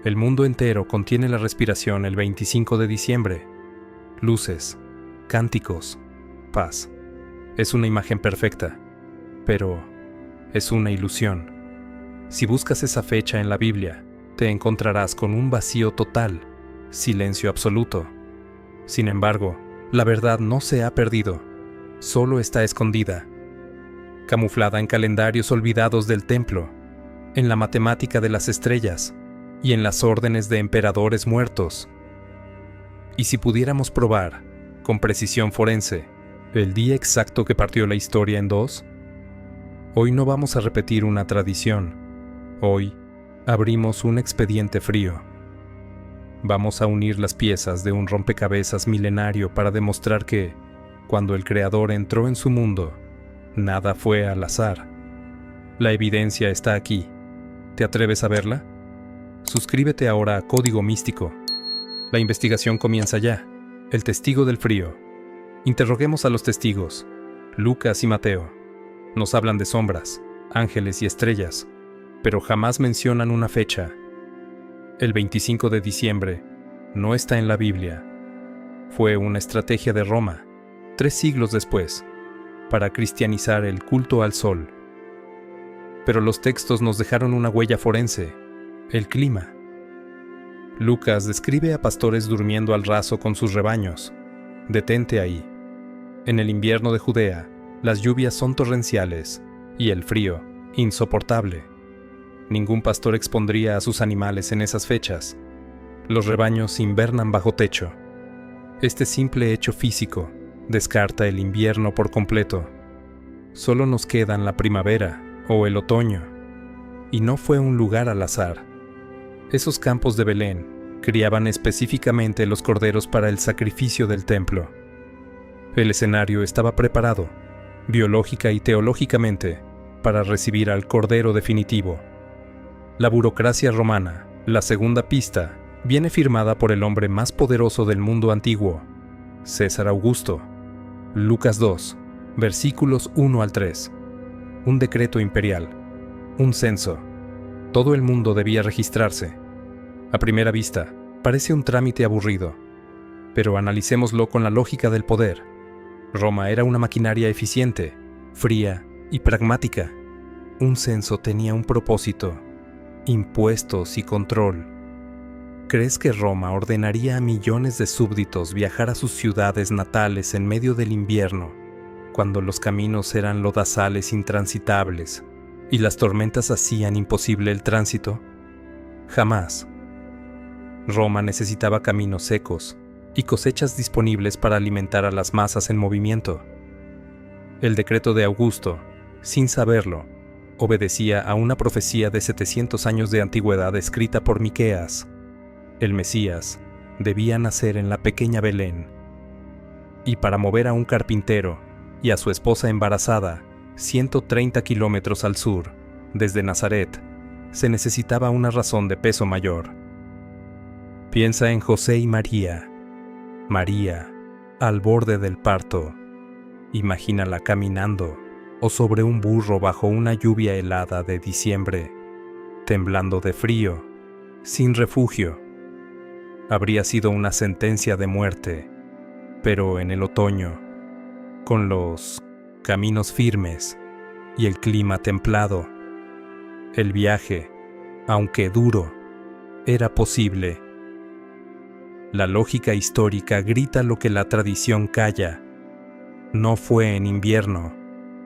El mundo entero contiene la respiración el 25 de diciembre. Luces, cánticos, paz. Es una imagen perfecta, pero es una ilusión. Si buscas esa fecha en la Biblia, te encontrarás con un vacío total, silencio absoluto. Sin embargo, la verdad no se ha perdido, solo está escondida, camuflada en calendarios olvidados del templo, en la matemática de las estrellas y en las órdenes de emperadores muertos. Y si pudiéramos probar, con precisión forense, el día exacto que partió la historia en dos, hoy no vamos a repetir una tradición. Hoy abrimos un expediente frío. Vamos a unir las piezas de un rompecabezas milenario para demostrar que, cuando el Creador entró en su mundo, nada fue al azar. La evidencia está aquí. ¿Te atreves a verla? Suscríbete ahora a Código Místico. La investigación comienza ya. El testigo del frío. Interroguemos a los testigos. Lucas y Mateo. Nos hablan de sombras, ángeles y estrellas, pero jamás mencionan una fecha. El 25 de diciembre no está en la Biblia. Fue una estrategia de Roma, 3 siglos después, para cristianizar el culto al sol. Pero los textos nos dejaron una huella forense, el clima. Lucas describe a pastores durmiendo al raso con sus rebaños. Detente ahí. En el invierno de Judea, las lluvias son torrenciales y el frío, insoportable. Ningún pastor expondría a sus animales en esas fechas. Los rebaños invernan bajo techo. Este simple hecho físico descarta el invierno por completo. Solo nos quedan la primavera o el otoño. Y no fue un lugar al azar. Esos campos de Belén criaban específicamente los corderos para el sacrificio del templo. El escenario estaba preparado, biológica y teológicamente, para recibir al cordero definitivo. La burocracia romana, la segunda pista, viene firmada por el hombre más poderoso del mundo antiguo, César Augusto. Lucas 2, versículos 1 al 3. Un decreto imperial, un censo. Todo el mundo debía registrarse. A primera vista, parece un trámite aburrido, pero analicémoslo con la lógica del poder. Roma era una maquinaria eficiente, fría y pragmática. Un censo tenía un propósito: impuestos y control. ¿Crees que Roma ordenaría a millones de súbditos viajar a sus ciudades natales en medio del invierno, cuando los caminos eran lodazales intransitables y las tormentas hacían imposible el tránsito? Jamás. Roma necesitaba caminos secos y cosechas disponibles para alimentar a las masas en movimiento. El decreto de Augusto, sin saberlo, obedecía a una profecía de 700 años de antigüedad escrita por Miqueas. El Mesías debía nacer en la pequeña Belén. Y para mover a un carpintero y a su esposa embarazada 130 kilómetros al sur, desde Nazaret, se necesitaba una razón de peso mayor. Piensa en José y María. María, al borde del parto. Imagínala caminando o sobre un burro bajo una lluvia helada de diciembre, temblando de frío, sin refugio. Habría sido una sentencia de muerte, pero en el otoño, con los caminos firmes y el clima templado, el viaje, aunque duro, era posible. La lógica histórica grita lo que la tradición calla. No fue en invierno.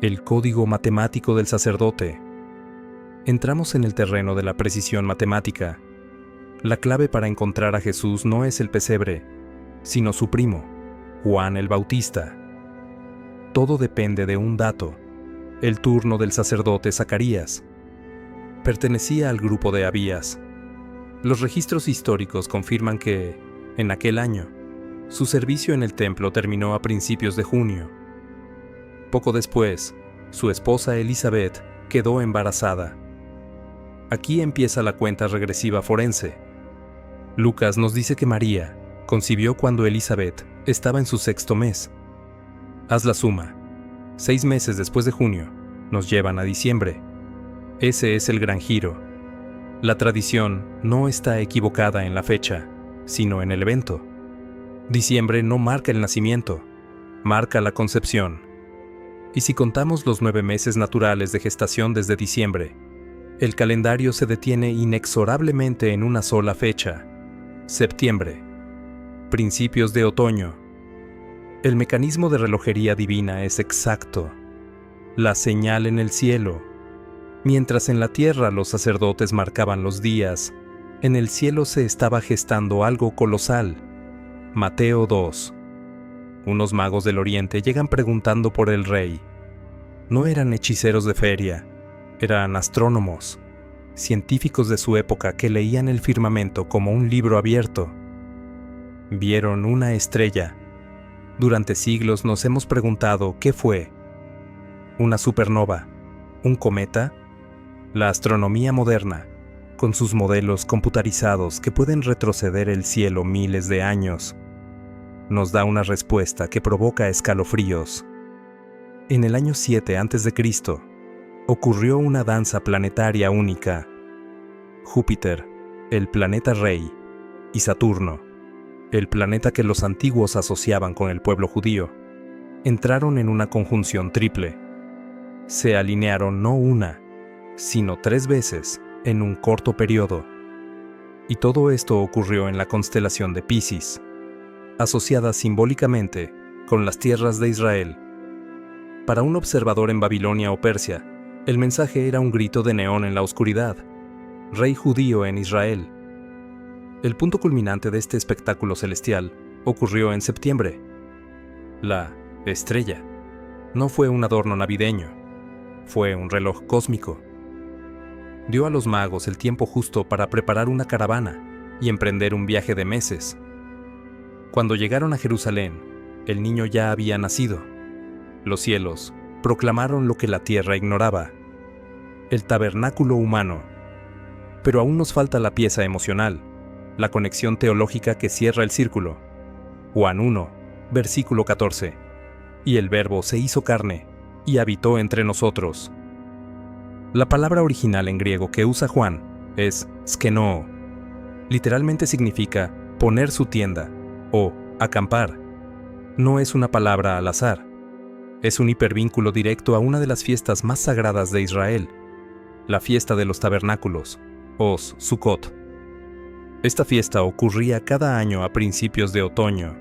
El código matemático del sacerdote. Entramos en el terreno de la precisión matemática. La clave para encontrar a Jesús no es el pesebre, sino su primo, Juan el Bautista. Todo depende de un dato: el turno del sacerdote Zacarías. Pertenecía al grupo de Abías. Los registros históricos confirman que, en aquel año, su servicio en el templo terminó a principios de junio. Poco después, su esposa Elizabeth quedó embarazada. Aquí empieza la cuenta regresiva forense. Lucas nos dice que María concibió cuando Elizabeth estaba en su 6º mes. Haz la suma. 6 meses después de junio nos llevan a diciembre. Ese es el gran giro. La tradición no está equivocada en la fecha, sino en el evento. Diciembre no marca el nacimiento, marca la concepción. Y si contamos los 9 meses naturales de gestación desde diciembre, el calendario se detiene inexorablemente en una sola fecha: septiembre, principios de otoño. El mecanismo de relojería divina es exacto. La señal en el cielo. Mientras en la tierra los sacerdotes marcaban los días, en el cielo se estaba gestando algo colosal. Mateo 2. Unos magos del oriente llegan preguntando por el rey. No eran hechiceros de feria, eran astrónomos, científicos de su época que leían el firmamento como un libro abierto. Vieron una estrella. Durante siglos nos hemos preguntado qué fue. ¿Una supernova? ¿Un cometa? La astronomía moderna, con sus modelos computarizados que pueden retroceder el cielo miles de años, nos da una respuesta que provoca escalofríos. En el año 7 a.C., ocurrió una danza planetaria única. Júpiter, el planeta rey, y Saturno, el planeta que los antiguos asociaban con el pueblo judío, entraron en una conjunción triple. Se alinearon no una, sino 3 veces en un corto periodo. Y todo esto ocurrió en la constelación de Piscis, asociada simbólicamente con las tierras de Israel. Para un observador en Babilonia o Persia, el mensaje era un grito de neón en la oscuridad: Rey judío en Israel. El punto culminante de este espectáculo celestial ocurrió en septiembre. La estrella no fue un adorno navideño, fue un reloj cósmico. Dio a los magos el tiempo justo para preparar una caravana y emprender un viaje de meses. Cuando llegaron a Jerusalén, el niño ya había nacido. Los cielos proclamaron lo que la tierra ignoraba: el tabernáculo humano. Pero aún nos falta la pieza emocional, la conexión teológica que cierra el círculo. Juan 1, versículo 14. Y el Verbo se hizo carne y habitó entre nosotros. La palabra original en griego que usa Juan es skenoo. Literalmente significa poner su tienda o acampar. No es una palabra al azar. Es un hipervínculo directo a una de las fiestas más sagradas de Israel, la fiesta de los tabernáculos, o Sukkot. Esta fiesta ocurría cada año a principios de otoño,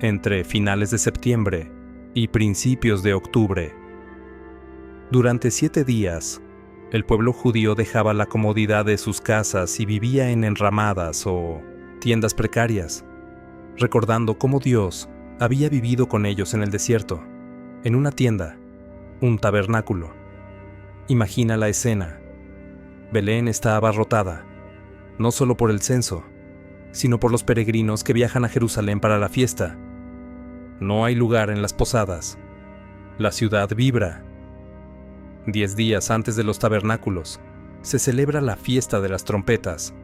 entre finales de septiembre y principios de octubre. Durante 7 días, el pueblo judío dejaba la comodidad de sus casas y vivía en enramadas o tiendas precarias, recordando cómo Dios había vivido con ellos en el desierto, en una tienda, un tabernáculo. Imagina la escena. Belén está abarrotada, no solo por el censo, sino por los peregrinos que viajan a Jerusalén para la fiesta. No hay lugar en las posadas. La ciudad vibra. 10 días antes de los tabernáculos, se celebra la fiesta de las trompetas,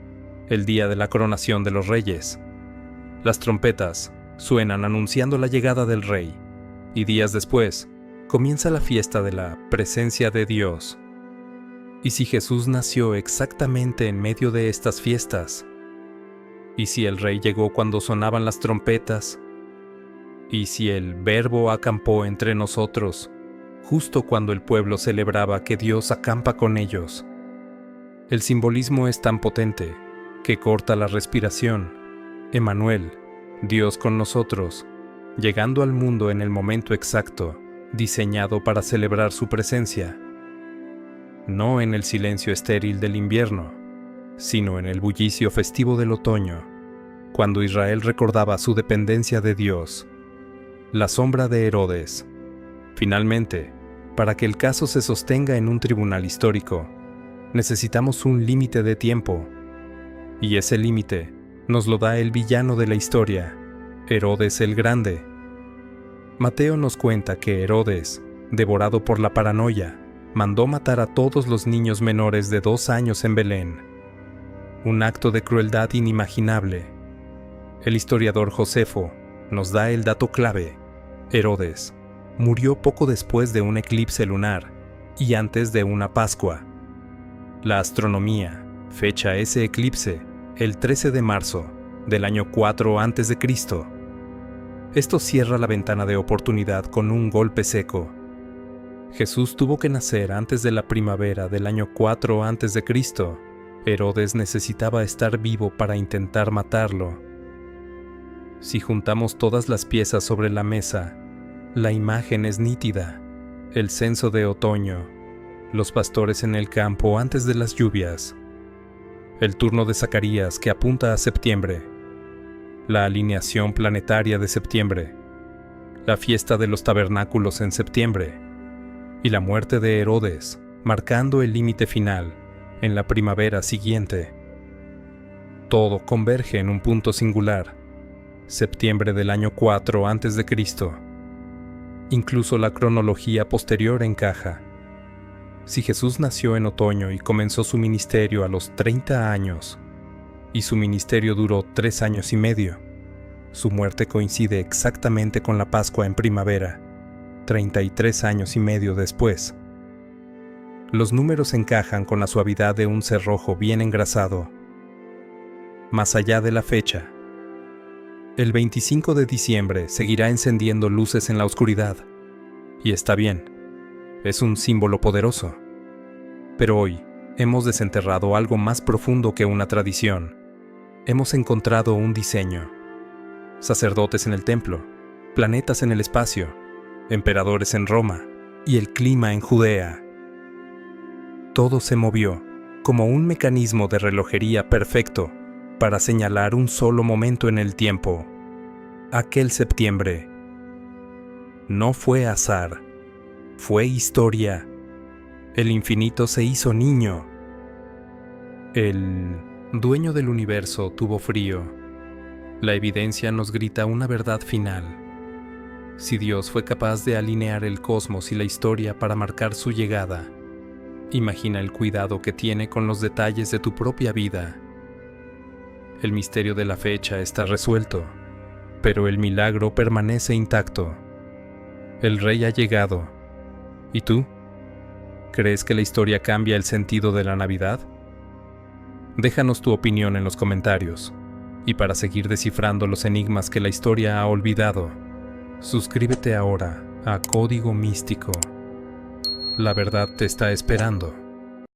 el día de la coronación de los reyes. Las trompetas suenan anunciando la llegada del rey, y días después, comienza la fiesta de la presencia de Dios. ¿Y si Jesús nació exactamente en medio de estas fiestas? ¿Y si el rey llegó cuando sonaban las trompetas? ¿Y si el Verbo acampó entre nosotros, justo cuando el pueblo celebraba que Dios acampa con ellos? El simbolismo es tan potente que corta la respiración. Emmanuel, Dios con nosotros, llegando al mundo en el momento exacto, diseñado para celebrar su presencia. No en el silencio estéril del invierno, sino en el bullicio festivo del otoño, cuando Israel recordaba su dependencia de Dios. La sombra de Herodes. Finalmente, para que el caso se sostenga en un tribunal histórico, necesitamos un límite de tiempo. Y ese límite nos lo da el villano de la historia, Herodes el Grande. Mateo nos cuenta que Herodes, devorado por la paranoia, mandó matar a todos los niños menores de 2 años en Belén. Un acto de crueldad inimaginable. El historiador Josefo nos da el dato clave. Herodes murió poco después de un eclipse lunar y antes de una Pascua. La astronomía Fecha ese eclipse el 13 de marzo del año 4 a.C. Esto cierra la ventana de oportunidad con un golpe seco. Jesús tuvo que nacer antes de la primavera del año 4 a.C. Herodes necesitaba estar vivo para intentar matarlo. Si juntamos todas las piezas sobre la mesa, la imagen es nítida. El censo de otoño, los pastores en el campo antes de las lluvias, el turno de Zacarías que apunta a septiembre, la alineación planetaria de septiembre, la fiesta de los tabernáculos en septiembre y la muerte de Herodes, marcando el límite final en la primavera siguiente. Todo converge en un punto singular, septiembre del año 4 a.C. Incluso la cronología posterior encaja. Si Jesús nació en otoño y comenzó su ministerio a los 30 años, y su ministerio duró 3 años y medio, su muerte coincide exactamente con la Pascua en primavera, 33 años y medio después. Los números encajan con la suavidad de un cerrojo bien engrasado. Más allá de la fecha, el 25 de diciembre seguirá encendiendo luces en la oscuridad. Y está bien, es un símbolo poderoso. Pero hoy hemos desenterrado algo más profundo que una tradición. Hemos encontrado un diseño. Sacerdotes en el templo, planetas en el espacio, emperadores en Roma y el clima en Judea. Todo se movió como un mecanismo de relojería perfecto para señalar un solo momento en el tiempo. Aquel septiembre. No fue azar, fue historia. El infinito se hizo niño. El dueño del universo tuvo frío. La evidencia nos grita una verdad final. Si Dios fue capaz de alinear el cosmos y la historia para marcar su llegada, imagina el cuidado que tiene con los detalles de tu propia vida. El misterio de la fecha está resuelto, pero el milagro permanece intacto. El Rey ha llegado. ¿Y tú? ¿Crees que la historia cambia el sentido de la Navidad? Déjanos tu opinión en los comentarios. Y para seguir descifrando los enigmas que la historia ha olvidado, suscríbete ahora a Código Místico. La verdad te está esperando.